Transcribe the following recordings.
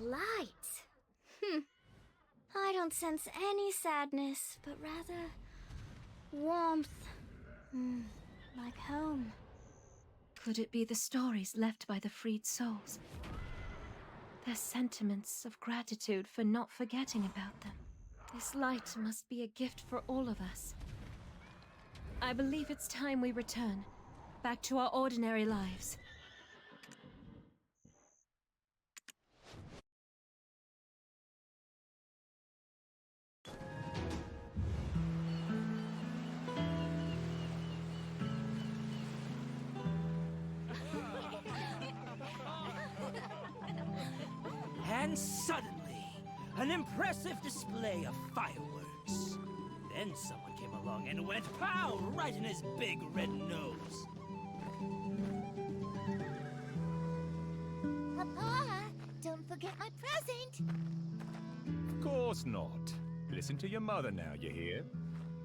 light. I don't sense any sadness, but rather warmth. Like home. Could it be the stories left by the freed souls? Their sentiments of gratitude for not forgetting about them. This light must be a gift for all of us. I believe it's time we return, back to our ordinary lives. And suddenly, an impressive display of fireworks. Then someone came along and went pow right in his big red nose. Papa, don't forget my present. Of course not. Listen to your mother now, you hear?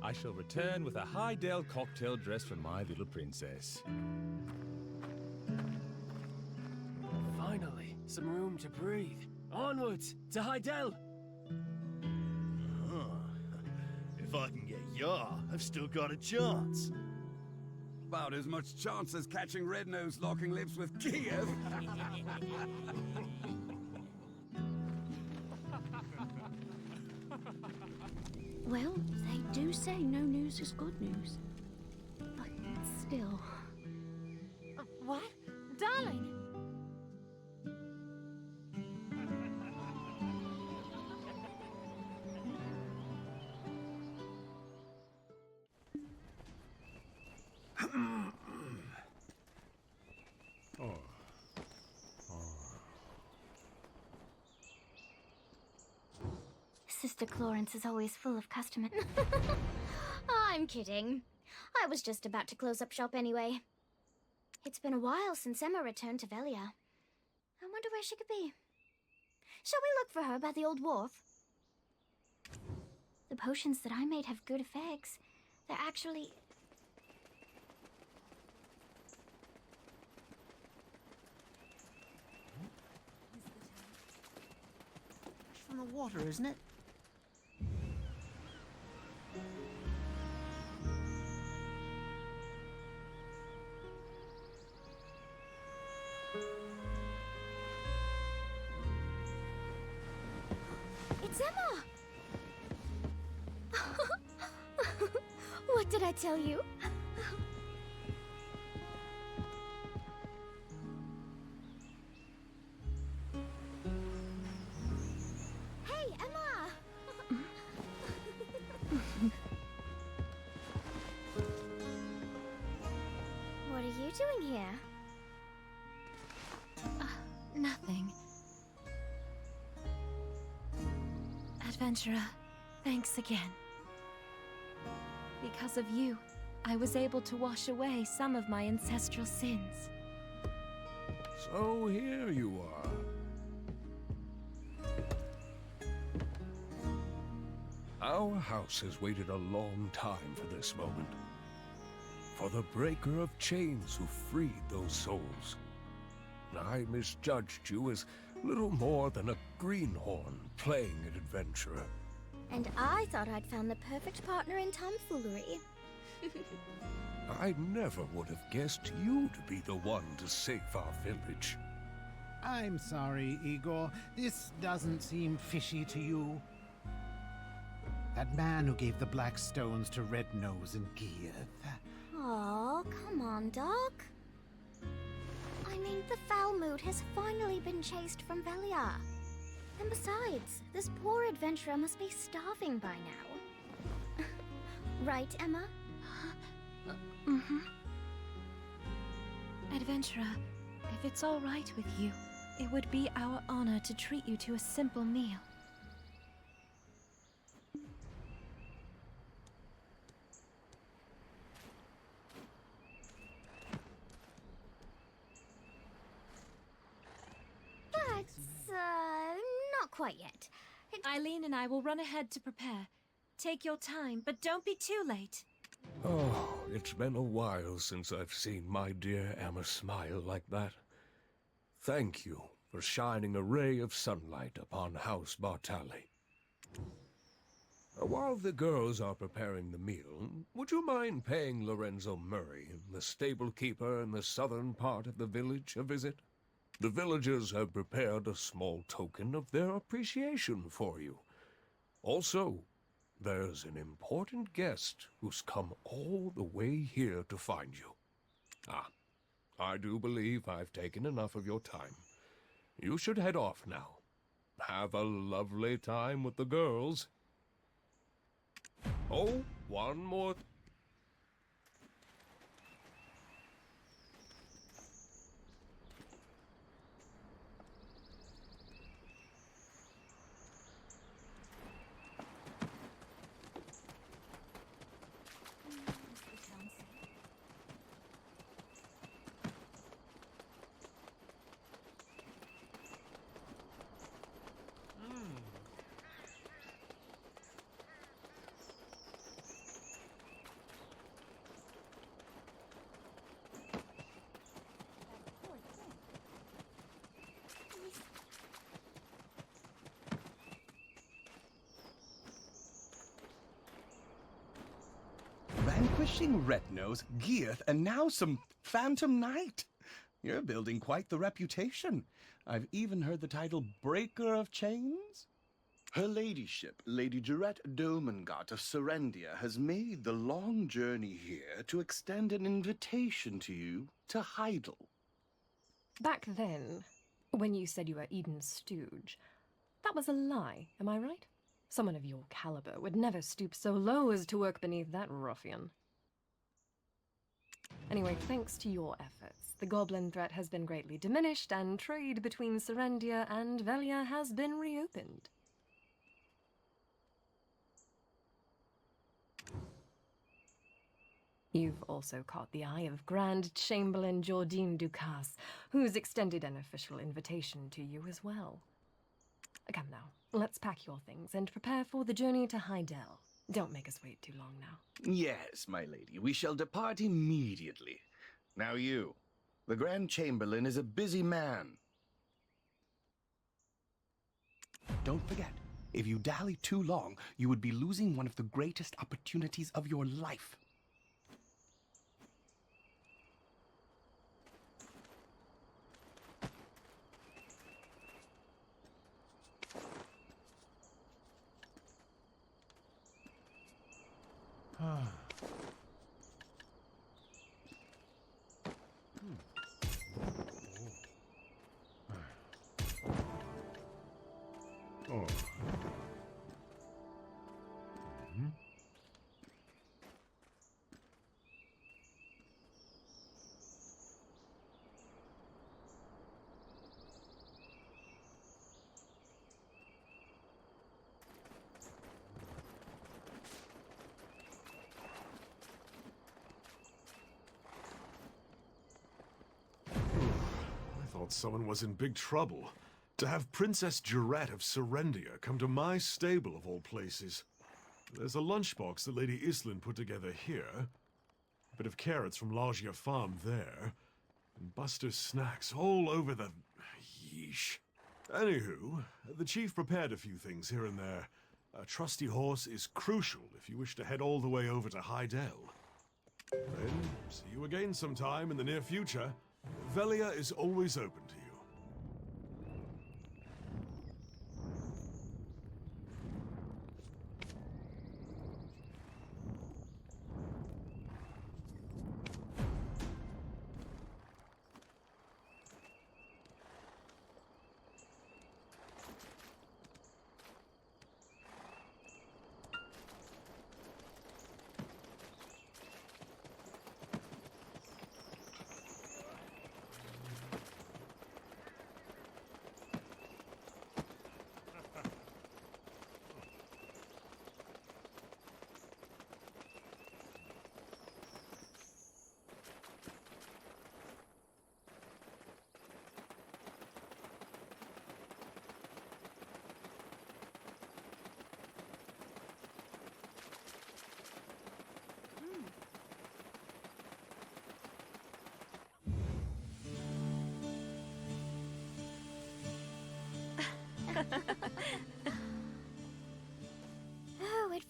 I shall return with a Highdale cocktail dress for my little princess. Finally, some room to breathe. Onwards to Highdale! If I can get ya, I've still got a chance. About as much chance as catching Red-Nose locking lips with Kiev. Well, they do say no news is good news. But still... What? Darling! Sister Clarence is always full of customers. I'm kidding. I was just about to close up shop anyway. It's been a while since Emma returned to Velia. I wonder where she could be. Shall we look for her by the old wharf? The potions that I made have good effects. They're actually... From the water, isn't it? It's Emma! What did I tell you? Hey, Emma! What are you doing here? Nothing. Adventurer, thanks again. Because of you, I was able to wash away some of my ancestral sins. So here you are. Our house has waited a long time for this moment. For the breaker of chains who freed those souls. I misjudged you as little more than a greenhorn playing an adventurer. And I thought I'd found the perfect partner in tomfoolery. I never would have guessed you to be the one to save our village. I'm sorry, Igor. This doesn't seem fishy to you. That man who gave the black stones to Red-Nose and Kiev. Oh, come on, Doc. I mean, the foul mood has finally been chased from Velia. And besides, this poor adventurer must be starving by now. Right, Emma? Mm-hmm. Adventurer, if it's all right with you, it would be our honor to treat you to a simple meal. That's, not quite yet. Eileen and I will run ahead to prepare. Take your time, but don't be too late. Oh, it's been a while since I've seen my dear Emma smile like that. Thank you for shining a ray of sunlight upon House Bartali. While the girls are preparing the meal, would you mind paying Lorenzo Murray, the stable keeper in the southern part of the village, a visit? The villagers have prepared a small token of their appreciation for you. Also, there's an important guest who's come all the way here to find you. I do believe I've taken enough of your time. You should head off now. Have a lovely time with the girls. Oh, one more. Vanquishing Red-Nose, Geath, and now some Phantom Knight. You're building quite the reputation. I've even heard the title Breaker of Chains. Her ladyship, Lady Jarette Domengott of Serendia, has made the long journey here to extend an invitation to you to Heidel. Back then, when you said you were Eden's stooge, that was a lie, am I right? Someone of your caliber would never stoop so low as to work beneath that ruffian. Anyway, thanks to your efforts, the goblin threat has been greatly diminished, and trade between Serendia and Velia has been reopened. You've also caught the eye of Grand Chamberlain Jordine Ducasse, who's extended an official invitation to you as well. Come now, let's pack your things and prepare for the journey to Heidel. Don't make us wait too long now. Yes, my lady, we shall depart immediately. Now you, the Grand Chamberlain is a busy man. Don't forget, if you dally too long, you would be losing one of the greatest opportunities of your life. I thought someone was in big trouble. To have Princess Jarette of Serendia come to my stable of all places. There's a lunchbox that Lady Islin put together here, a bit of carrots from Lagia Farm there, and Buster's snacks all over the... yeesh. Anywho, the chief prepared a few things here and there. A trusty horse is crucial if you wish to head all the way over to Heidel. Then, see you again sometime in the near future. Velia is always open to you.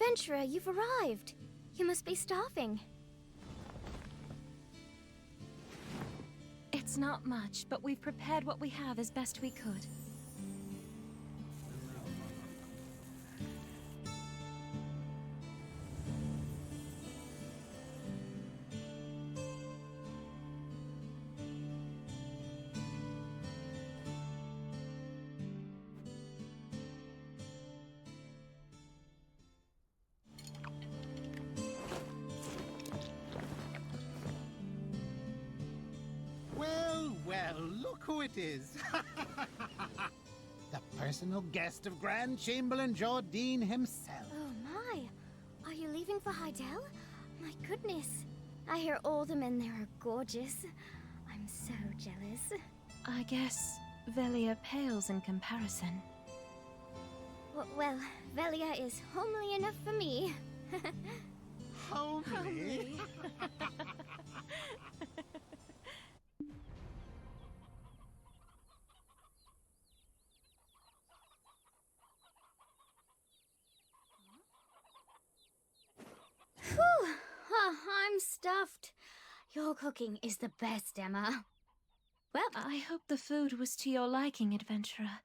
Adventurer, you've arrived. You must be starving. It's not much, but we've prepared what we have as best we could. Well, look who it is. The personal guest of Grand Chamberlain Jardine himself. Oh my. Are you leaving for Heidel? My goodness. I hear all the men there are gorgeous. I'm so jealous. I guess Velia pales in comparison. Well, Velia is homely enough for me. Homely? Whew! Oh, I'm stuffed. Your cooking is the best, Emma. Well, I hope the food was to your liking, Adventurer.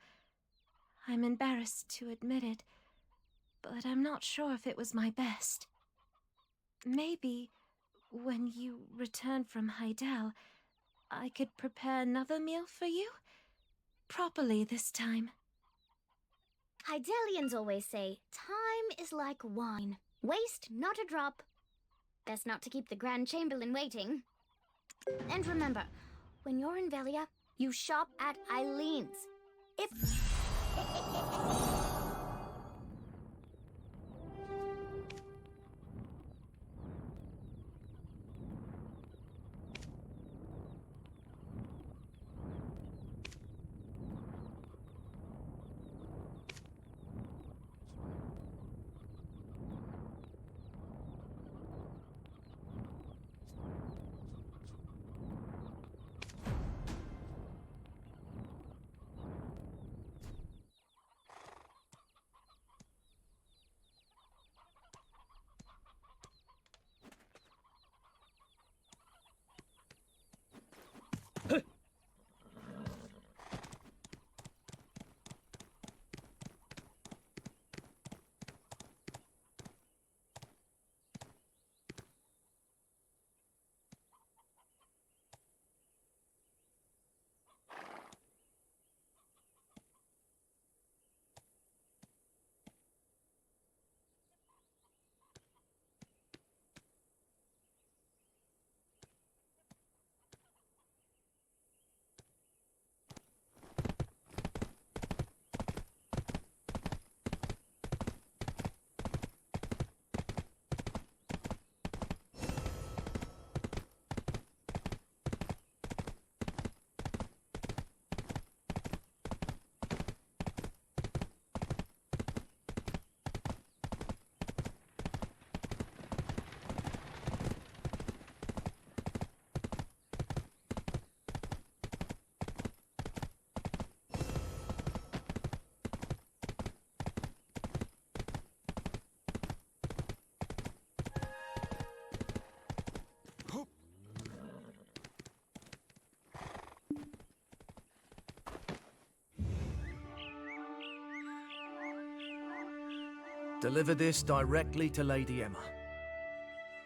I'm embarrassed to admit it, but I'm not sure if it was my best. Maybe, when you return from Heidel, I could prepare another meal for you? Properly this time. Heidelians always say, time is like wine. Waste not a drop. Best not to keep the Grand Chamberlain waiting. And remember, when you're in Velia, you shop at Eileen's. If... Deliver this directly to Lady Emma.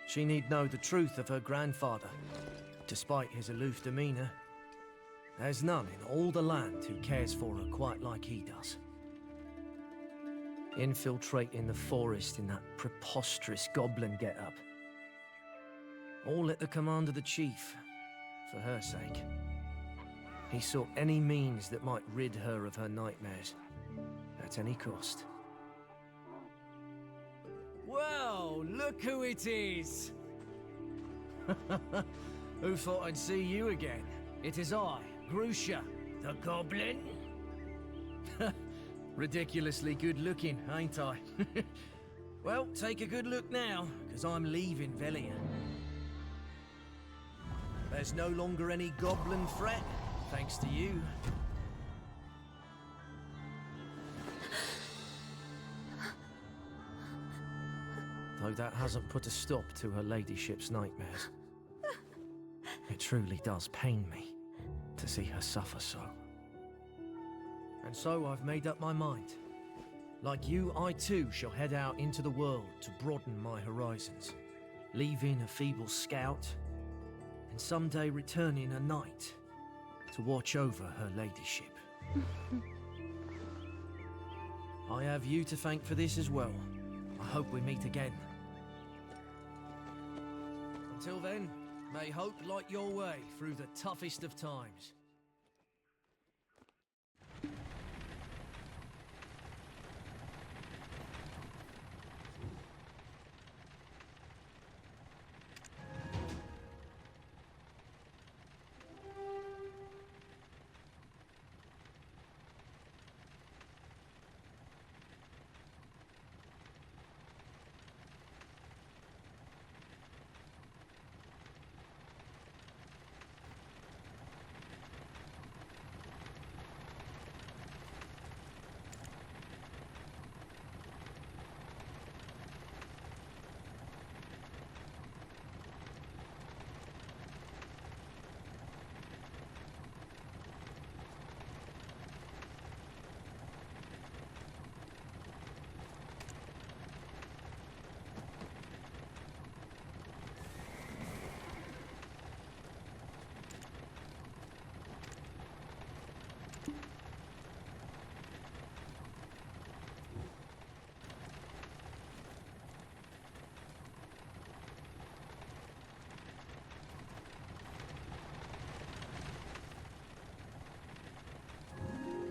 She need know the truth of her grandfather. Despite his aloof demeanor, there's none in all the land who cares for her quite like he does. Infiltrating the forest in that preposterous goblin get-up. All at the command of the chief, for her sake. He sought any means that might rid her of her nightmares, at any cost. Well, look who it is! Who thought I'd see you again? It is I, Grusha, the goblin. Ridiculously good looking, ain't I? Well, take a good look now, because I'm leaving Velia. There's no longer any goblin threat, thanks to you. though that hasn't put a stop to her ladyship's nightmares. It truly does pain me to see her suffer so. And so I've made up my mind. Like you, I too shall head out into the world to broaden my horizons, leaving a feeble scout, and someday returning a knight to watch over her ladyship. I have you to thank for this as well. I hope we meet again. Until then, may hope light your way through the toughest of times.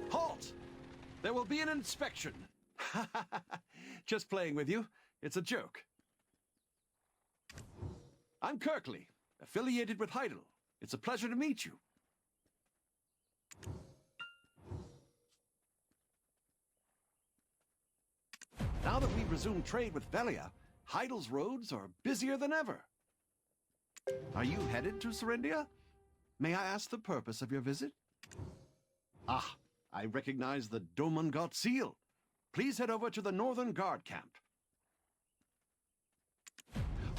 Halt! There will be an inspection. Just playing with you. It's a joke. I'm Kirkley, affiliated with Heidel. It's a pleasure to meet you. Now that we've resumed trade with Velia, Heidel's roads are busier than ever. Are you headed to Serendia? May I ask the purpose of your visit? Ah, I recognize the Domungot seal. Please head over to the Northern Guard camp.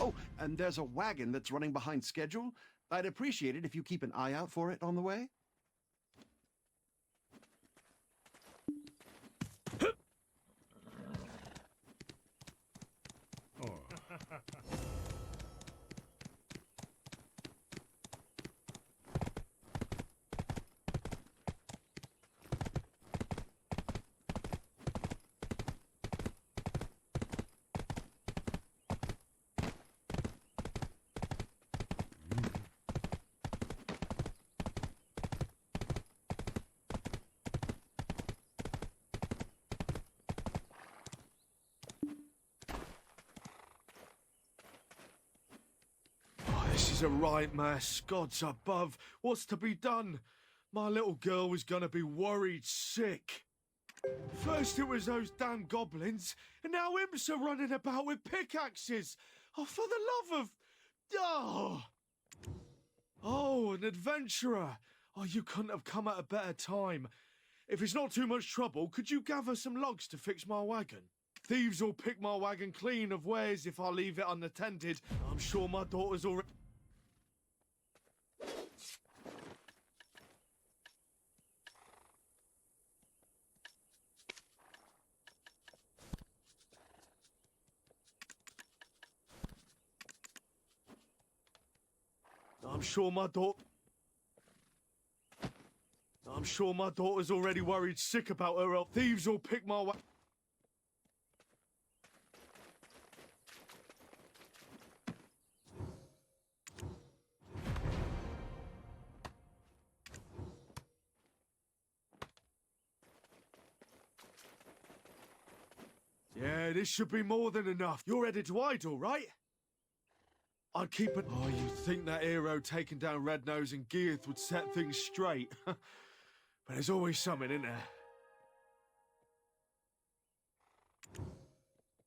Oh, and there's a wagon that's running behind schedule. I'd appreciate it if you keep an eye out for it on the way. This is a right mess. Gods above. What's to be done? My little girl was gonna be worried sick. First it was those damn goblins, and now imps are running about with pickaxes. Oh, for the love of... Oh! Oh, an adventurer. Oh, you couldn't have come at a better time. If it's not too much trouble, could you gather some logs to fix my wagon? Thieves will pick my wagon clean of wares if I leave it unattended. I'm sure my daughter's already... I'm sure my daughter's already worried sick about her. Thieves will pick my wagon. Yeah, this should be more than enough. You're headed to Idle, right? I'd keep it. Oh, you'd think that hero taking down Red Nose and Gearth would set things straight. But there's always something, isn't there?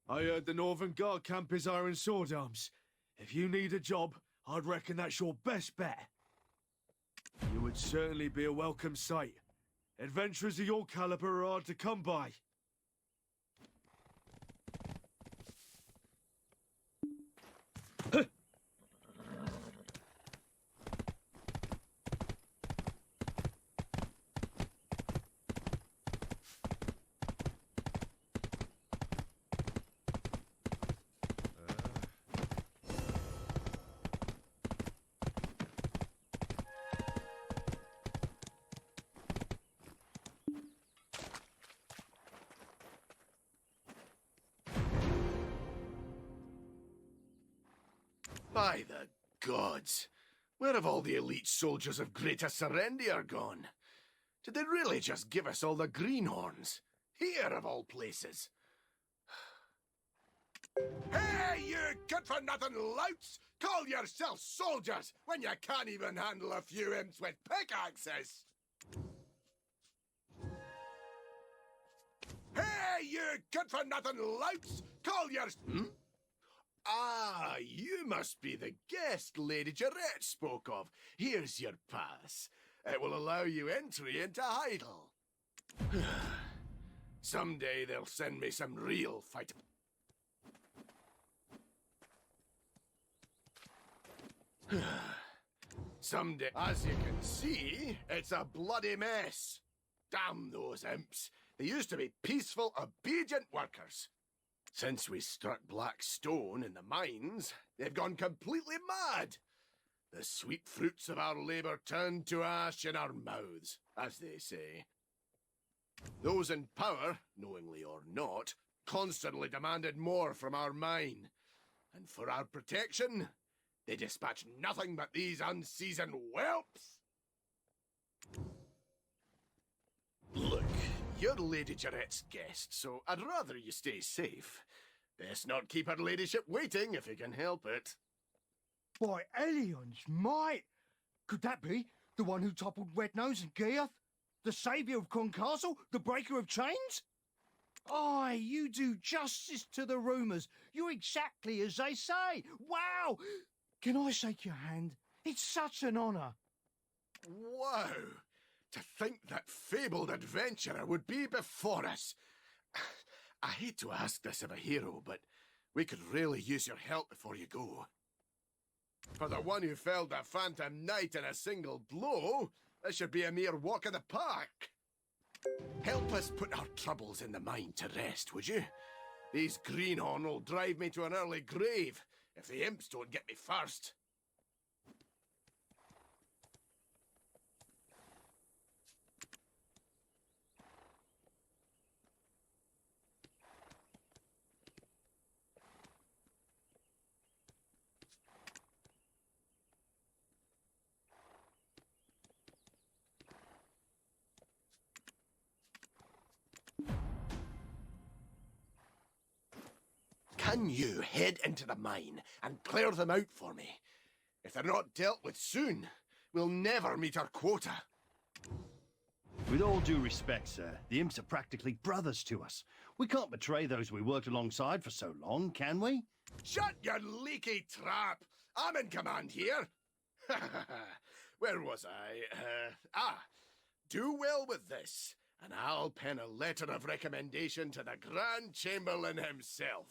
I heard the Northern Guard camp is Iron Sword Arms. If you need a job, I'd reckon that's your best bet. You would certainly be a welcome sight. Adventurers of your caliber are hard to come by. By the gods, where have all the elite soldiers of Greater Serendia gone? Did they really just give us all the greenhorns? Here, of all places. Hey, you good-for-nothing louts! Call yourselves soldiers when you can't even handle a few imps with pickaxes! Hey, you good-for-nothing louts! Call your... Ah, you must be the guest Lady Jarrett spoke of. Here's your pass. It will allow you entry into Heidel. Someday they'll send me some real fight. Someday, as you can see, it's a bloody mess. Damn those imps. They used to be peaceful, obedient workers. Since we struck black stone in the mines, they've gone completely mad. The sweet fruits of our labor turned to ash in our mouths, as they say. Those in power, knowingly or not, constantly demanded more from our mine. And for our protection, they dispatch nothing but these unseasoned whelps. Look, you're Lady Jarrett's guest, so I'd rather you stay safe. Best not keep her ladyship waiting if you can help it. By aliens, mate! Could that be the one who toppled Red Nose and Geoff? The saviour of Con Castle? The breaker of chains? Aye, you do justice to the rumours. You're exactly as they say. Wow! Can I shake your hand? It's such an honour. Wow! To think that fabled adventurer would be before us. I hate to ask this of a hero, but we could really use your help before you go. For the one who felled the Phantom Knight in a single blow, this should be a mere walk in the park. Help us put our troubles in the mine to rest, would you? These greenhorn will drive me to an early grave if the imps don't get me first. Can you head into the mine and clear them out for me? If they're not dealt with soon, we'll never meet our quota. With all due respect, sir, the imps are practically brothers to us. We can't betray those we worked alongside for so long, can we? Shut your leaky trap! I'm in command here. Where was I? Do well with this, and I'll pen a letter of recommendation to the Grand Chamberlain himself.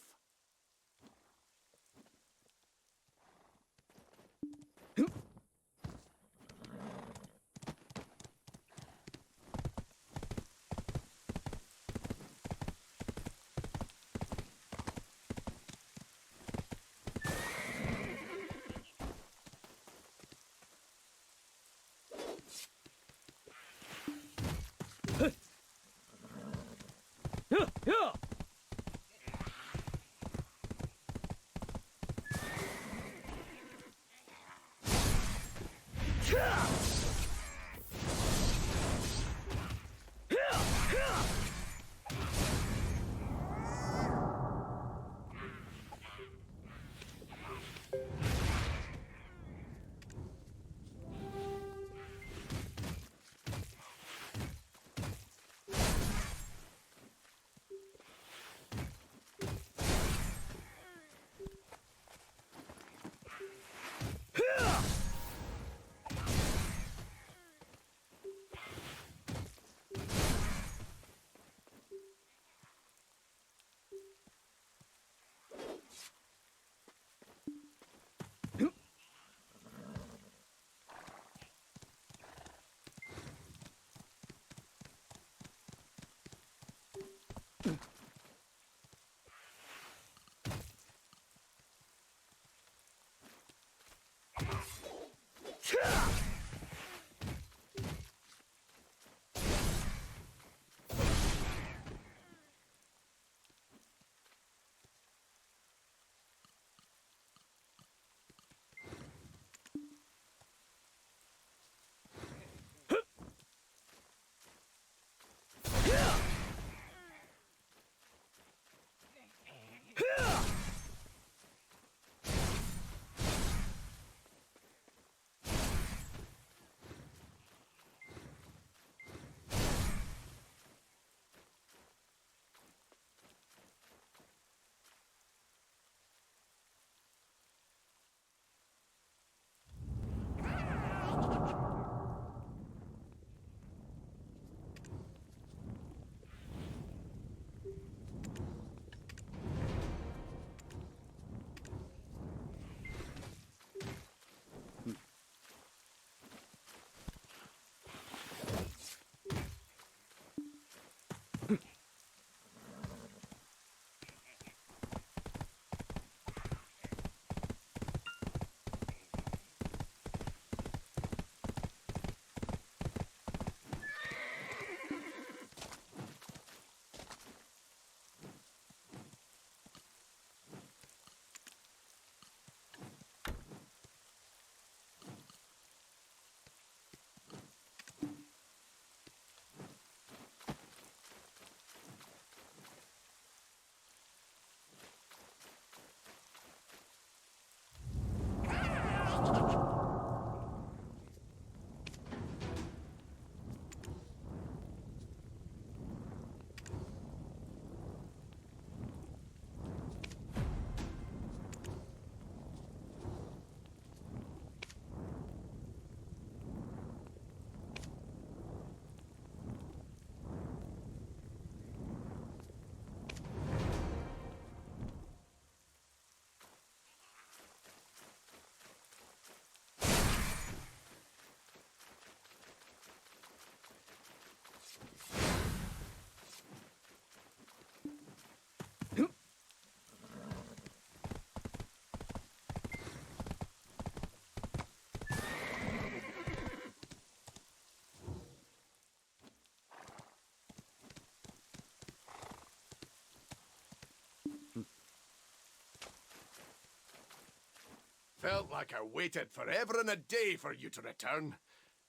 Felt like I waited forever and a day for you to return.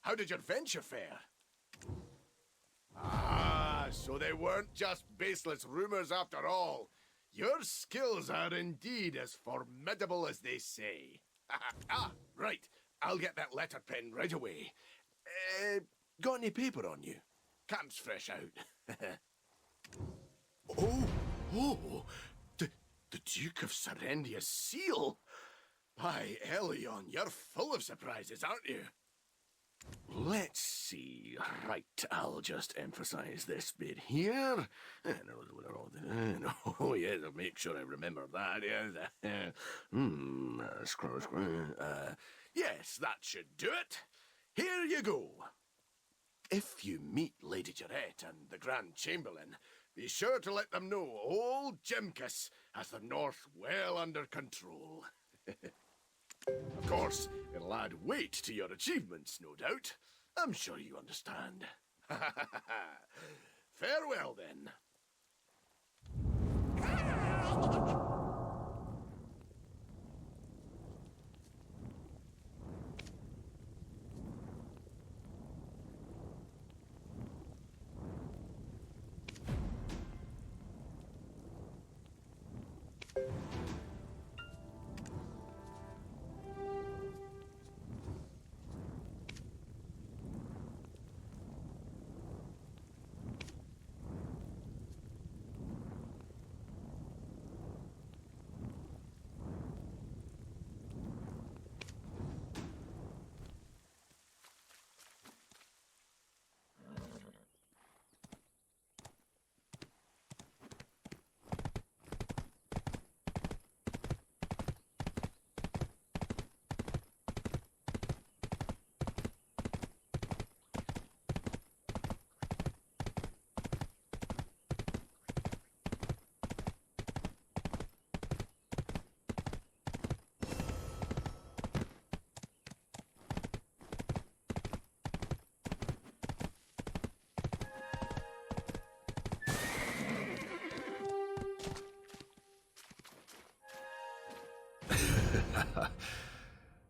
How did your venture fare? Ah, so they weren't just baseless rumors after all. Your skills are indeed as formidable as they say. Right. I'll get that letter pen right away. Got any paper on you? Camp's fresh out. The Duke of Serendia's seal? By Elion, you're full of surprises, aren't you? Let's see. Right, I'll just emphasize this bit here. Oh, yes, I'll make sure I remember that. Yes, yes, that should do it. Here you go. If you meet Lady Jarrett and the Grand Chamberlain, be sure to let them know old Jimkus has the North well under control. Of course, it'll add weight to your achievements, no doubt. I'm sure you understand. Farewell, then.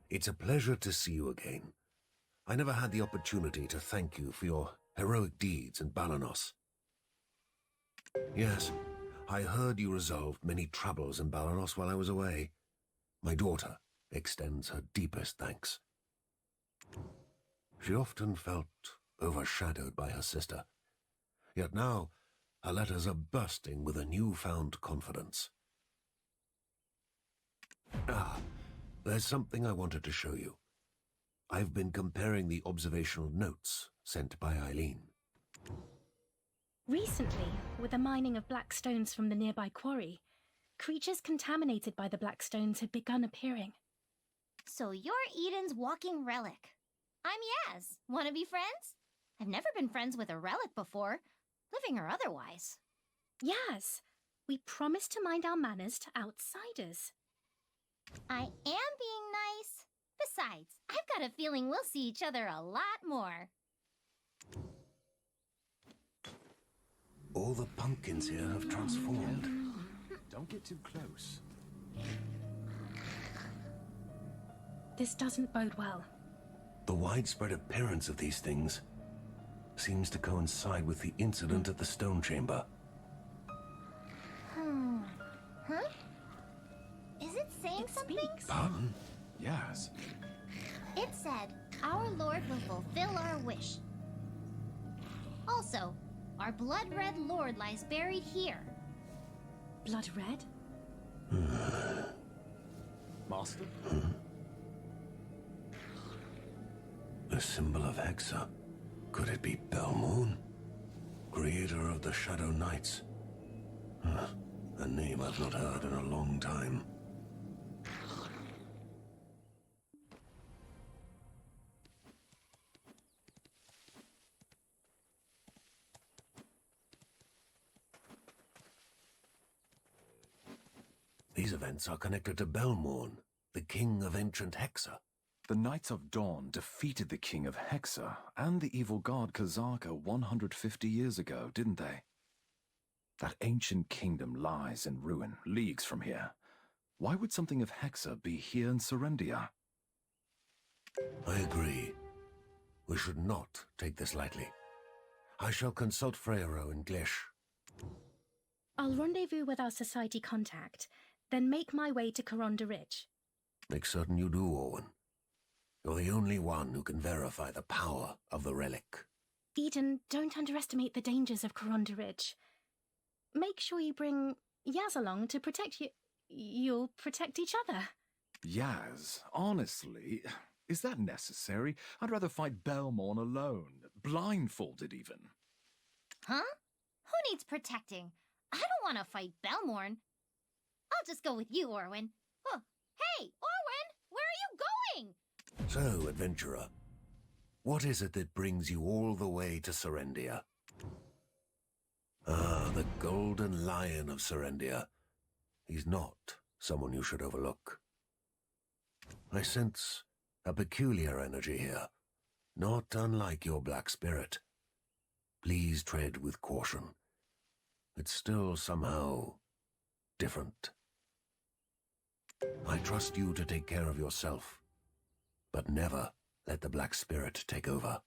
It's a pleasure to see you again. I never had the opportunity to thank you for your heroic deeds in Balanos. Yes, I heard you resolved many troubles in Balanos while I was away. My daughter extends her deepest thanks. She often felt overshadowed by her sister, yet now her letters are bursting with a newfound confidence. There's something I wanted to show you. I've been comparing the observational notes sent by Eileen. Recently, with the mining of black stones from the nearby quarry, creatures contaminated by the black stones had begun appearing. So you're Eden's walking relic. I'm Yaz. Wanna be friends? I've never been friends with a relic before, living or otherwise. Yaz, we promised to mind our manners to outsiders. I am being nice. Besides, I've got a feeling we'll see each other a lot more. All the pumpkins here have transformed. Don't get too close. This doesn't bode well. The widespread appearance of these things seems to coincide with the incident at the stone chamber. Huh? Is it saying something? Pardon? Yes. It said, our Lord will fulfill our wish. Also, our blood-red Lord lies buried here. Blood red? Master? A symbol of Hexa. Could it be Belmoon? Creator of the Shadow Knights. A name I've not heard in a long time. These events are connected to Belmorn, the king of ancient Hexa. The Knights of Dawn defeated the king of Hexa and the evil god Kazaka 150 years ago, didn't they? That ancient kingdom lies in ruin, leagues from here. Why would something of Hexa be here in Serendia? I agree. We should not take this lightly. I shall consult Freyro and Glish. I'll rendezvous with our society contact, then make my way to Coronda Ridge. Make certain you do, Owen. You're the only one who can verify the power of the relic. Eden, don't underestimate the dangers of Coronda Ridge. Make sure you bring Yaz along to protect you. You'll protect each other. Yaz, honestly, is that necessary? I'd rather fight Belmorn alone, blindfolded even. Huh? Who needs protecting? I don't want to fight Belmorn. I'll just go with you, Orwin. Oh, hey, Orwin! Where are you going? So, adventurer, what is it that brings you all the way to Serendia? Ah, the Golden Lion of Serendia. He's not someone you should overlook. I sense a peculiar energy here, not unlike your black spirit. Please tread with caution. It's still somehow different. I trust you to take care of yourself, but never let the black spirit take over.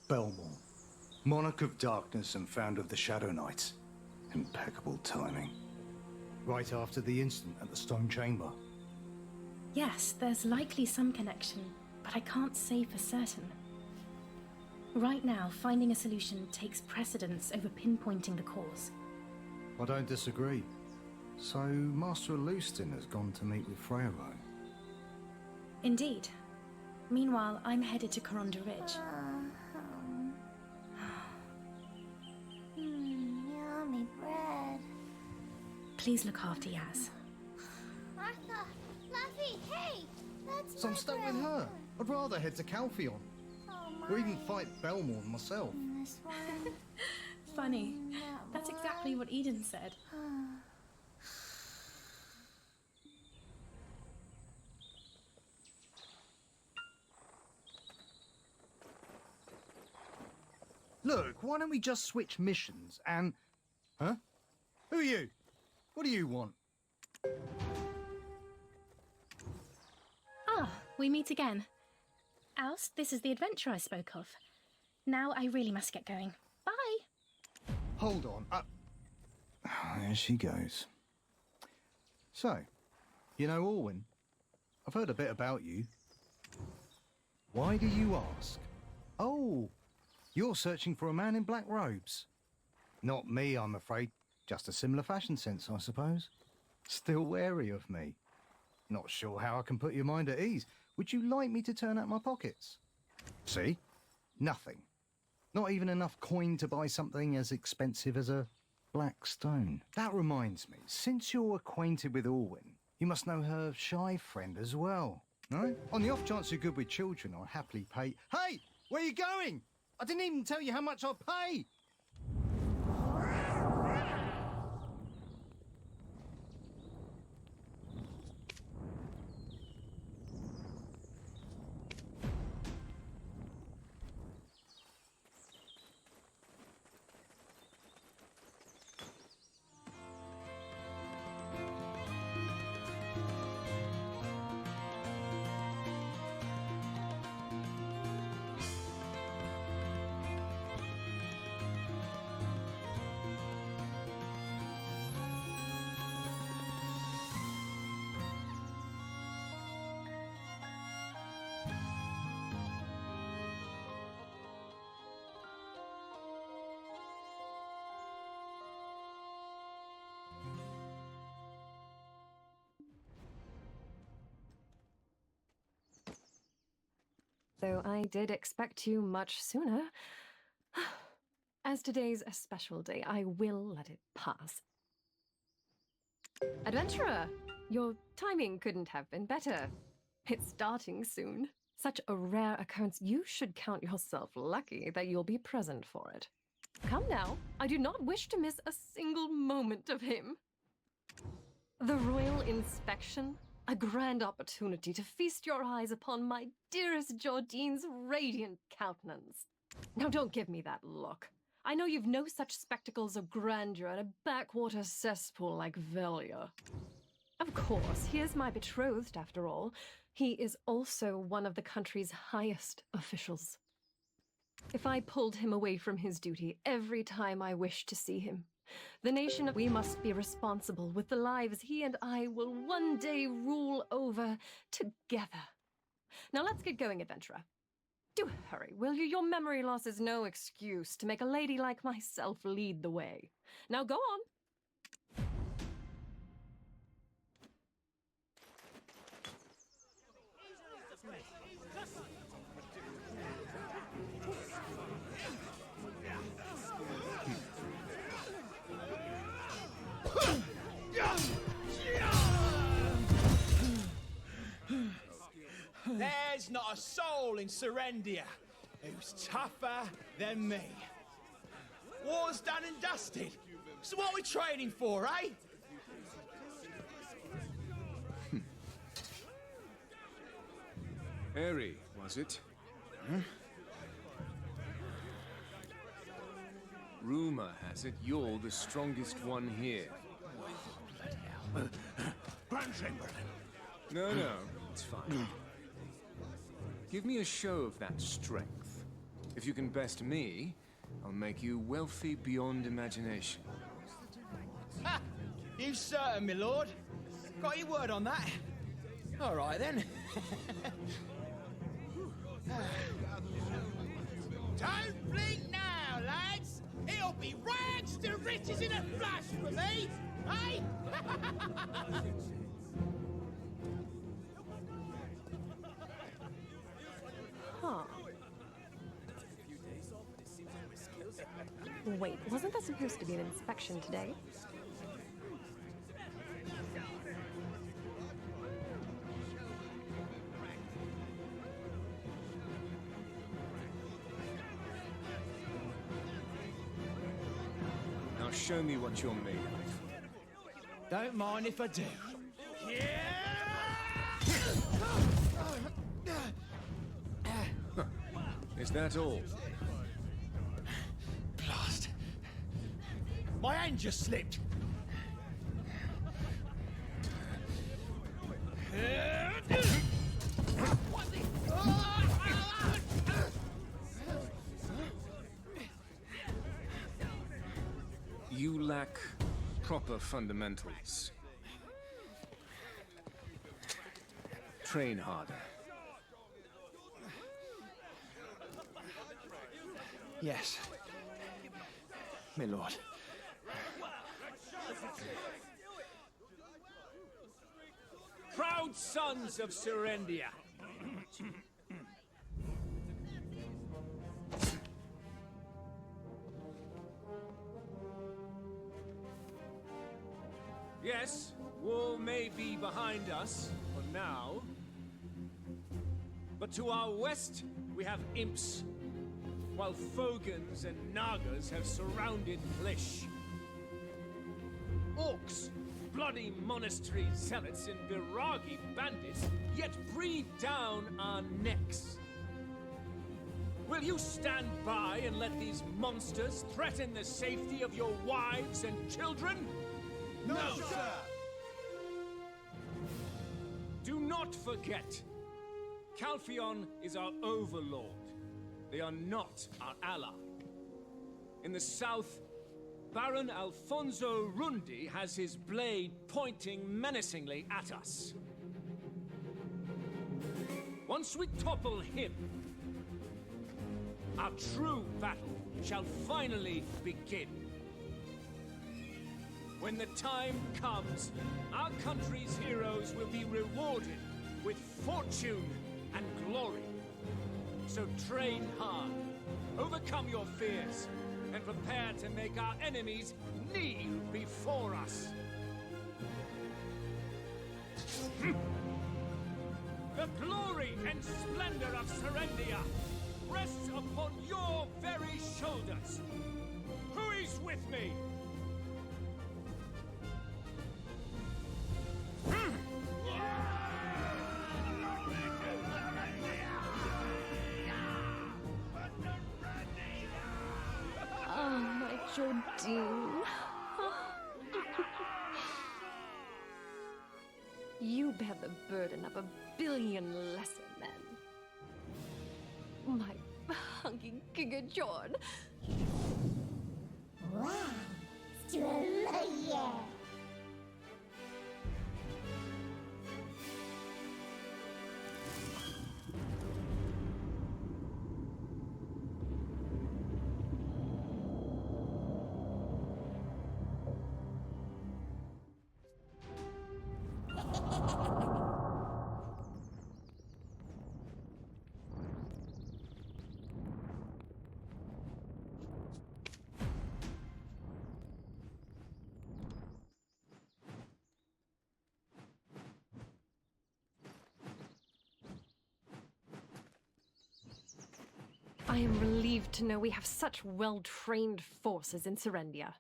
Belmore, Monarch of Darkness and founder of the Shadow Knights. Impeccable timing. Right after the incident at the Stone Chamber. Yes, there's likely some connection, but I can't say for certain. Right now, finding a solution takes precedence over pinpointing the cause. I don't disagree. So, Master Alustin has gone to meet with Freyro. Indeed. Meanwhile, I'm headed to Coronda Ridge. Yummy bread. Please look after Yaz. Martha, Luffy, hey! That's So my I'm stuck bread. with her. I'd rather head to Calpheon. Oh, Or even my. fight Belmorn myself. This one. Funny. That's exactly what Eden said. Look, why don't we just switch missions and... Huh? Who are you? What do you want? Ah, we meet again. Oust, this is the adventure I spoke of. Now I really must get going. Bye! Hold on. There she goes. So, you know Orwin? I've heard a bit about you. Why do you ask? Oh, you're searching for a man in black robes. Not me, I'm afraid. Just a similar fashion sense, I suppose. Still wary of me. Not sure how I can put your mind at ease. Would you like me to turn out my pockets? See? Nothing. Not even enough coin to buy something as expensive as a black stone. That reminds me, since you're acquainted with Orwin, You must know her shy friend as well, no? On the off chance you're good with children, I'll happily pay... Hey! Where are you going? I didn't even tell you how much I'll pay! Though I did expect you much sooner. As today's a special day, I will let it pass. Adventurer, your timing couldn't have been better. It's starting soon. Such a rare occurrence, you should count yourself lucky that you'll be present for it. Come now, I do not wish to miss a single moment of him. The royal inspection? A grand opportunity to feast your eyes upon my dearest Jordine's radiant countenance. Now don't give me that look. I know you've no such spectacles of grandeur in a backwater cesspool like Velia. Of course, he is my betrothed after all. He is also one of the country's highest officials. If I pulled him away from his duty every time I wished to see him, the nation, we must be responsible with the lives he and I will one day rule over together. Now let's get going, adventurer. Do hurry, will you? Your memory loss is no excuse to make a lady like myself lead the way. Now go on. There's not a soul in Serendia who's tougher than me. War's done and dusted. So what are we training for, eh? Harry, was it? Huh? Rumor has it you're the strongest one here. Grand Chamberlain. No, it's fine. Give me a show of that strength. If you can best me, I'll make you wealthy beyond imagination. Ha! You certain, my lord? Got your word on that? All right, then. Don't blink now, lads! It'll be rags to riches in a flash for me, eh? Huh. Wait, wasn't there supposed to be an inspection today? Now show me what you're made of. Don't mind if I do. Is that all? Blast. My hand just slipped. You lack proper fundamentals. Train harder. Yes, my lord. Proud sons of Serendia. Yes, War may be behind us, for now. But to our west, we have imps, while Fogans and Nagas have surrounded Plish. Orcs, bloody monastery zealots, and Viragi bandits yet breathe down our necks. Will you stand by and let these monsters threaten the safety of your wives and children? No, sir! Do not forget, Calpheon is our overlord. They are not our ally. In the south, Baron Alfonso Rundi has his blade pointing menacingly at us. Once we topple him, our true battle shall finally begin. When the time comes, our country's heroes will be rewarded with fortune and glory. So train hard, overcome your fears, and prepare to make our enemies kneel before us. The glory and splendor of Serendia rests upon your very shoulders. Who is with me? Oh, my Jordine. You bear the burden of a billion lesser men. My hunky Giga Jord. Wow, Serendia. I am relieved to know we have such well-trained forces in Serendia.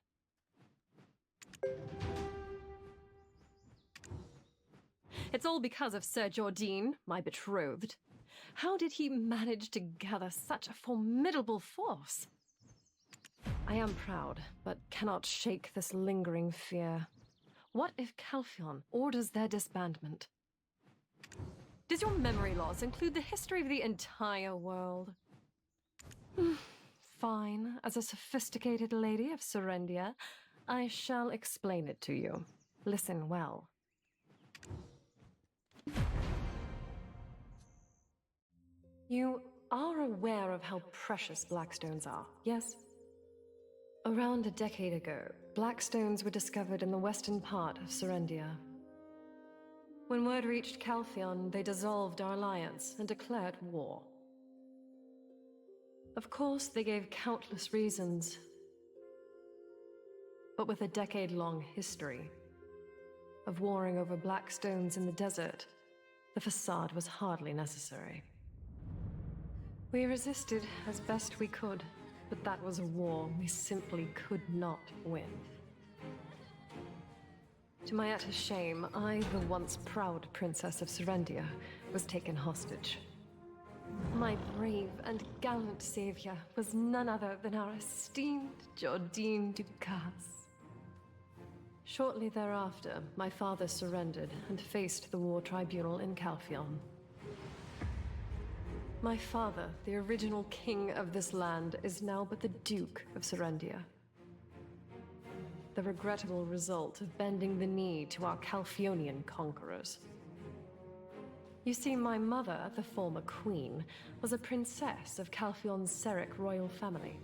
It's all because of Sir Jordine, my betrothed. How did he manage to gather such a formidable force? I am proud, but cannot shake this lingering fear. What if Calpheon orders their disbandment? Does your memory loss include the history of the entire world? Fine. As a sophisticated lady of Serendia, I shall explain it to you. Listen well. You are aware of how precious blackstones are, yes? Around a decade ago, blackstones were discovered in the western part of Serendia. When word reached Calpheon, they dissolved our alliance and declared war. Of course, they gave countless reasons. But with a decade-long history of warring over black stones in the desert, the facade was hardly necessary. We resisted as best we could, but that was a war we simply could not win. To my utter shame, I, the once proud princess of Serendia, was taken hostage. My brave and gallant savior was none other than our esteemed Jordine Ducasse. Shortly thereafter, my father surrendered and faced the war tribunal in Calpheon. My father, the original king of this land, is now but the Duke of Serendia. The regrettable result of bending the knee to our Calpheonian conquerors. You see, my mother, the former queen, was a princess of Calpheon's Seric royal family.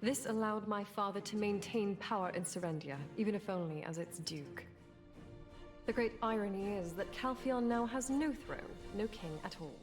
This allowed my father to maintain power in Serendia, even if only as its duke. The great irony is that Calpheon now has no throne, no king at all.